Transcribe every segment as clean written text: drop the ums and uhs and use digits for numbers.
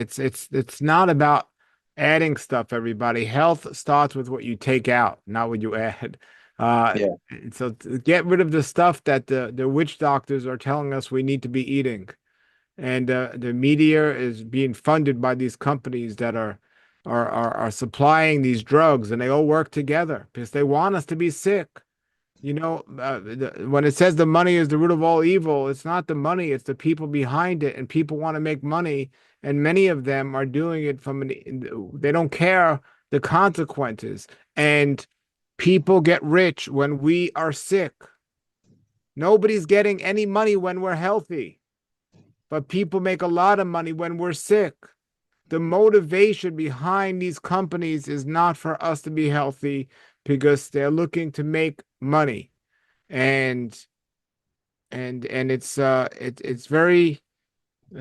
It's not about adding stuff, everybody. Health starts with what you take out, not what you add. Uh, Yeah. so to get rid of the stuff that the witch doctors are telling us we need to be eating. And the media is being funded by these companies that are supplying these drugs, and they all work together because they want us to be sick. When it says the money is the root of all evil, it's not the money, it's the people behind it, and people want to make money, and many of them are doing it they don't care the consequences, and people get rich when we are sick. Nobody's getting any money when we're healthy, but people make a lot of money when we're sick. The motivation behind these companies is not for us to be healthy because they're looking to make money. And it's very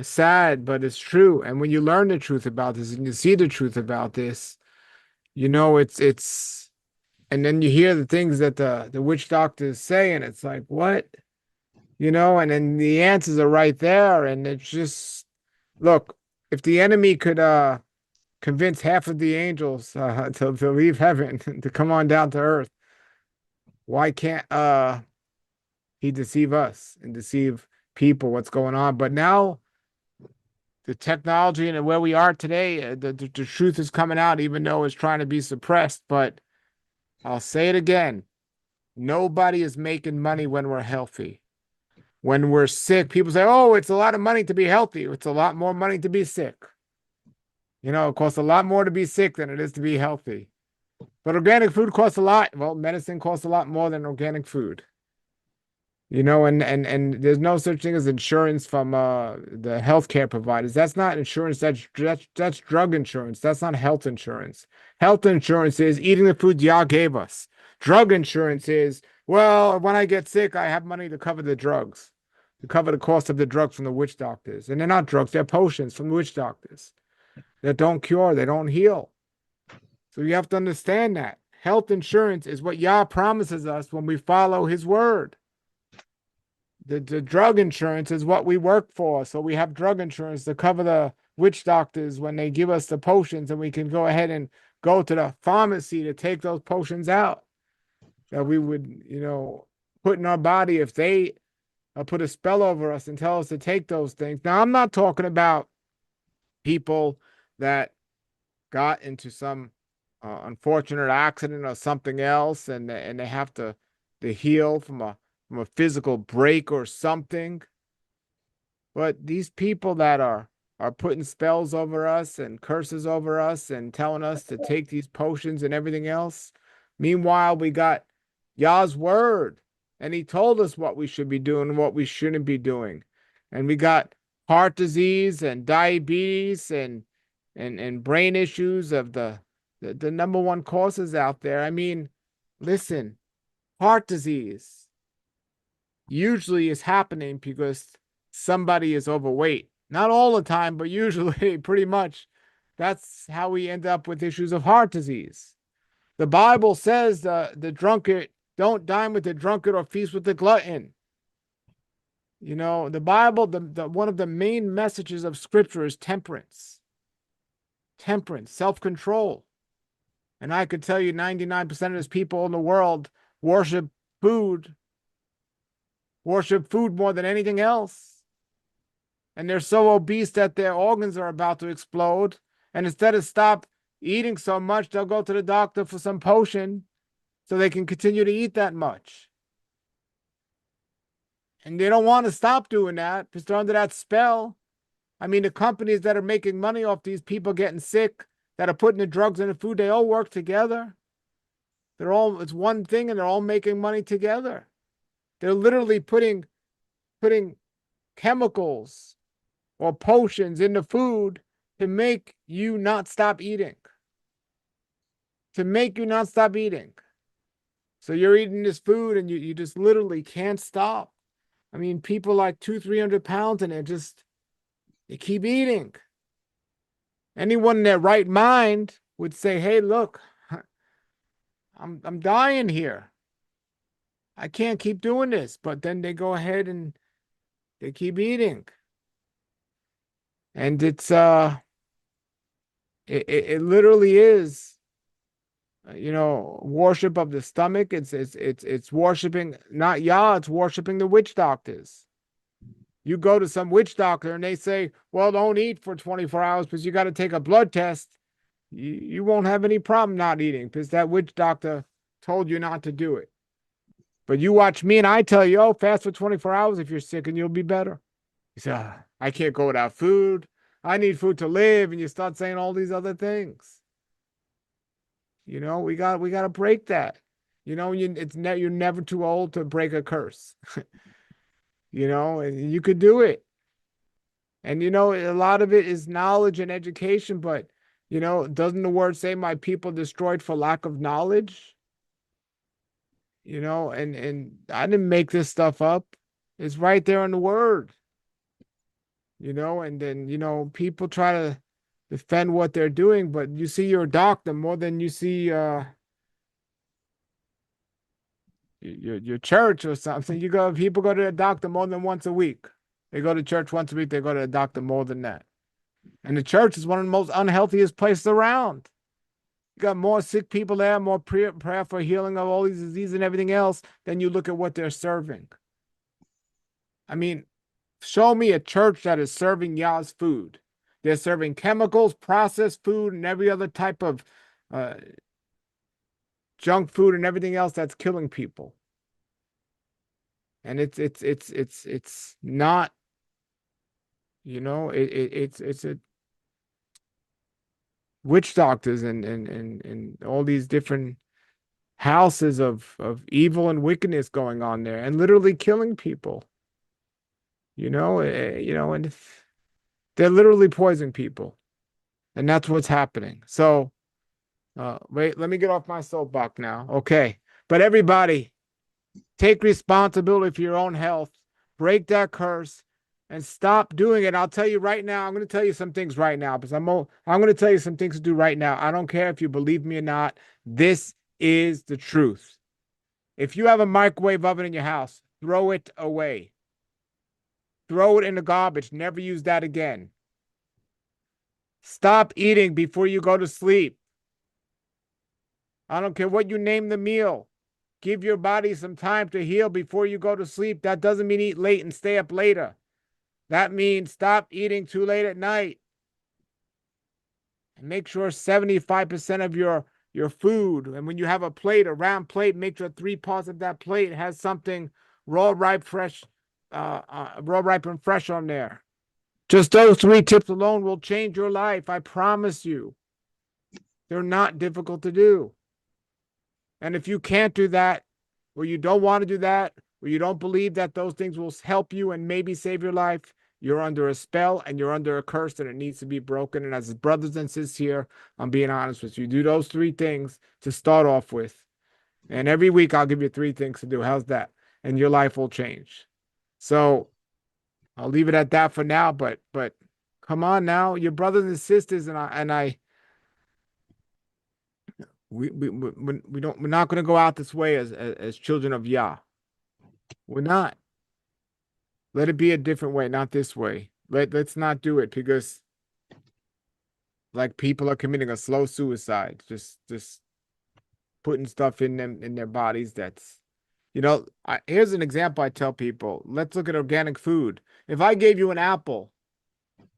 sad, but it's true. And when you learn the truth about this and you see the truth about this, it's and then you hear the things that the witch doctors say, and it's like, what? And then the answers are right there, and it's just look, if the enemy could convince half of the angels to leave heaven to come on down to earth, why can't he deceive us and deceive people what's going on? But now the technology and where we are today, the truth is coming out, even though it's trying to be suppressed. But I'll say it again: nobody is making money when we're healthy. When we're sick, people say, "Oh, it's a lot of money to be healthy. It's a lot more money to be sick." It costs a lot more to be sick than it is to be healthy. But organic food costs a lot. Well, medicine costs a lot more than organic food. And there's no such thing as insurance from the healthcare providers. That's not insurance. That's drug insurance. That's not health insurance. Health insurance is eating the food Yah gave us. Drug insurance is, well, when I get sick, I have money to cover the drugs, to cover the cost of the drugs from the witch doctors. And they're not drugs, they're potions from the witch doctors that don't cure, they don't heal. So you have to understand that. Health insurance is what Yah promises us when we follow his word. The drug insurance is what we work for. So we have drug insurance to cover the witch doctors when they give us the potions, and we can go ahead and go to the pharmacy to take those potions out that we would, put in our body if they put a spell over us and tell us to take those things. Now, I'm not talking about people that got into some unfortunate accident or something else, and they have to heal from a physical break or something. But these people that are putting spells over us and curses over us and telling us to take these potions and everything else. Meanwhile, we got Yah's word, and he told us what we should be doing and what we shouldn't be doing. And we got heart disease and diabetes and brain issues of the number one causes out there. I mean, listen, heart disease usually is happening because somebody is overweight. Not all the time, but usually, pretty much, that's how we end up with issues of heart disease. The Bible says the drunkard don't dine with the drunkard or feast with the glutton. The Bible, the one of the main messages of Scripture is temperance, self-control. And I could tell you 99% of these people in the world worship food, worship food more than anything else. And they're so obese that their organs are about to explode. And instead of stop eating so much, they'll go to the doctor for some potion so they can continue to eat that much. And they don't want to stop doing that because they're under that spell. I mean, the companies that are making money off these people getting sick, that are putting the drugs in the food, they all work together. It's one thing, and they're all making money together. They're literally putting chemicals or potions in the food to make you not stop eating. To make you not stop eating. So you're eating this food and you just literally can't stop. I mean, people like 300 pounds and they keep eating. Anyone in their right mind would say, hey, look, I'm dying here. I can't keep doing this. But then they go ahead and they keep eating. And it's It literally is, worship of the stomach. It's worshiping not Yah, it's worshiping the witch doctors. You go to some witch doctor and they say, well, don't eat for 24 hours because you got to take a blood test. You won't have any problem not eating because that witch doctor told you not to do it. But you watch me and I tell you, oh, fast for 24 hours if you're sick and you'll be better. You say, I can't go without food. I need food to live. And you start saying all these other things. We got to break that. You're never too old to break a curse. And you could do it. And a lot of it is knowledge and education, but doesn't the word say my people destroyed for lack of knowledge? And I didn't make this stuff up. It's right there in the word. And then people try to defend what they're doing, but you see your doctor more than you see your church or something. People go to the doctor more than once a week. They go to church once a week, they go to the doctor more than that. And the church is one of the most unhealthiest places around. You got more sick people there, more prayer for healing of all these diseases and everything else, than you look at what they're serving. I mean, show me a church that is serving Yah's food. They're serving chemicals, processed food, and every other type of junk food and everything else that's killing people. And it's not, it's a witch doctors and all these different houses of evil and wickedness going on there and literally killing people. And they're literally poisoning people. And that's what's happening. So, wait, let me get off my soapbox now. Okay. But everybody, take responsibility for your own health. Break that curse and stop doing it. I'll tell you right now, I'm going to tell you some things right now because I'm going to tell you some things to do right now. I don't care if you believe me or not. This is the truth. If you have a microwave oven in your house, throw it away. Throw it in the garbage. Never use that again. Stop eating before you go to sleep. I don't care what you name the meal. Give your body some time to heal before you go to sleep. That doesn't mean eat late and stay up later. That means stop eating too late at night. And make sure 75% of your food, and when you have a plate, a round plate, make sure 3 parts of that plate has something raw, ripe, fresh, raw, ripe, and fresh on there. Just those 3 tips alone will change your life. I promise you. They're not difficult to do. And if you can't do that, or you don't want to do that, or you don't believe that those things will help you and maybe save your life, you're under a spell and you're under a curse and it needs to be broken. And as brothers and sisters here, I'm being honest with you. Do those 3 things to start off with. And every week I'll give you 3 things to do. How's that? And your life will change. So I'll leave it at that for now, but come on now, your brothers and sisters we're not going to go out this way as children of Yah. We're not. Let it be a different way, not this way. Let's not do it because like people are committing a slow suicide, just putting stuff in their bodies that's here's an example I tell people. Let's look at organic food. If I gave you an apple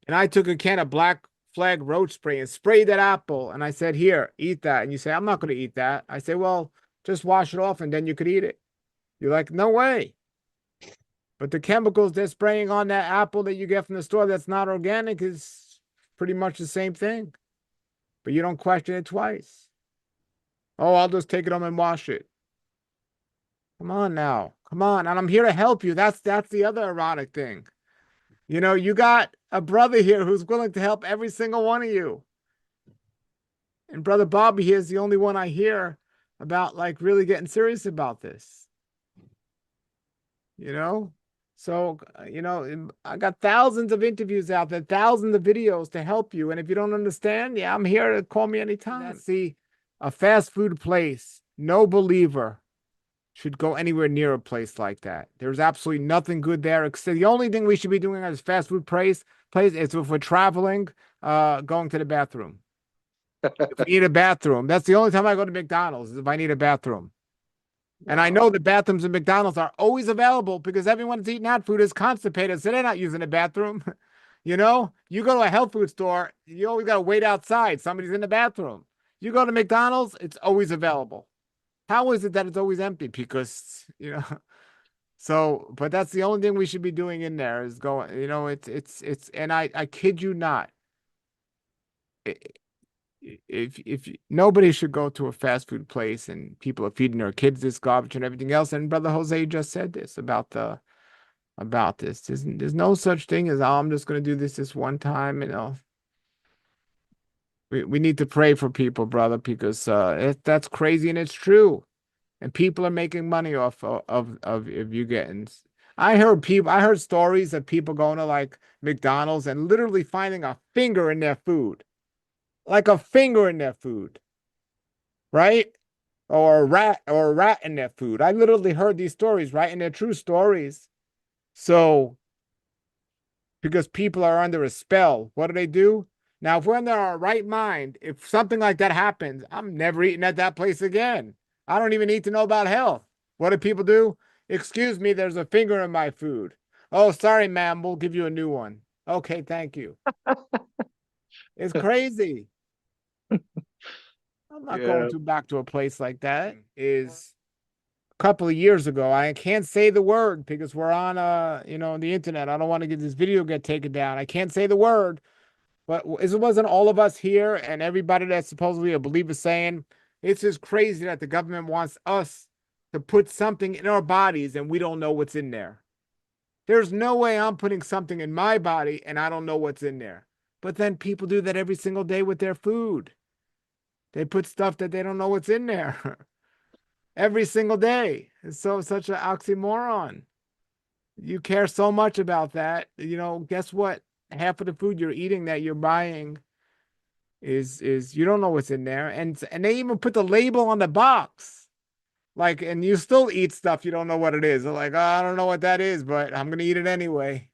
and I took a can of Black Flag roach spray and sprayed that apple and I said, here, eat that. And you say, I'm not going to eat that. I say, well, just wash it off and then you could eat it. You're like, no way. But the chemicals they're spraying on that apple that you get from the store that's not organic is pretty much the same thing. But you don't question it twice. Oh, I'll just take it home and wash it. Come on now. Come on. And I'm here to help you. That's the other ironic thing. You got a brother here who's willing to help every single one of you. And Brother Bobby here is the only one I hear about like really getting serious about this. So, I got thousands of interviews out there, thousands of videos to help you. And if you don't understand, yeah, I'm here to call me anytime. See, a fast food place, no believer should go anywhere near a place like that. There's absolutely nothing good there. Except the only thing we should be doing as fast food place is if we're traveling, going to the bathroom. If we need a bathroom, that's the only time I go to McDonald's is if I need a bathroom. And I know Wow. the bathrooms in McDonald's are always available because everyone that's eating that food is constipated, so they're not using the bathroom. You go to a health food store, you always got to wait outside. Somebody's in the bathroom. You go to McDonald's, it's always available. How is it that it's always empty? Because. So, but that's the only thing we should be doing in there is going, and I kid you not. I- if nobody should go to a fast food place and people are feeding their kids this garbage and everything else. And Brother Jose just said this about this. There's no such thing as, oh, I'm just going to do this one time. We need to pray for people, brother, because that's crazy and it's true. And people are making money off of you getting. I heard stories of people going to like McDonald's and literally finding a finger in their food, like a finger in their food, right? Or a rat in their food. I literally heard these stories, right? And they're true stories. So because people are under a spell, what do they do? Now, if we're in our right mind, if something like that happens, I'm never eating at that place again. I don't even need to know about health. What do people do? Excuse me, there's a finger in my food. Oh, sorry, ma'am, we'll give you a new one. Okay, thank you. It's crazy. I'm not going Yeah. to back to a place like that. Is a couple of years ago. I can't say the word because we're on the internet. I don't want to get this video get taken down. I can't say the word. But it wasn't all of us here and everybody that's supposedly a believer saying it's just crazy that the government wants us to put something in our bodies and we don't know what's in there. There's no way I'm putting something in my body and I don't know what's in there. But then people do that every single day with their food. They put stuff that they don't know what's in there every single day. It's such an oxymoron. You care so much about that. Guess what? Half of the food you're eating that you're buying is you don't know what's in there, and they even put the label on the box, like, and you still eat stuff you don't know what it is. They're like, oh, I don't know what that is, but I'm gonna eat it anyway.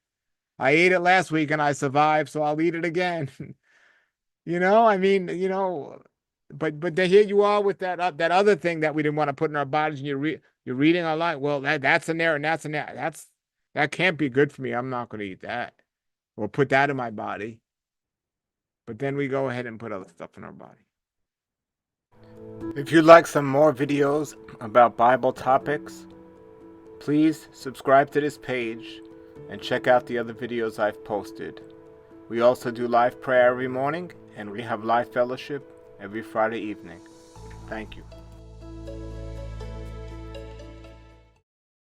I ate it last week and I survived, so I'll eat it again. I mean, but here you are with that other thing that we didn't want to put in our bodies, and you're reading online. Well, that's in there and that's in there. That can't be good for me. I'm not gonna eat that or put that in my body. But then we go ahead and put other stuff in our body. If you'd like some more videos about Bible topics, please subscribe to this page and check out the other videos I've posted. We also do live prayer every morning and we have live fellowship every Friday evening. Thank you.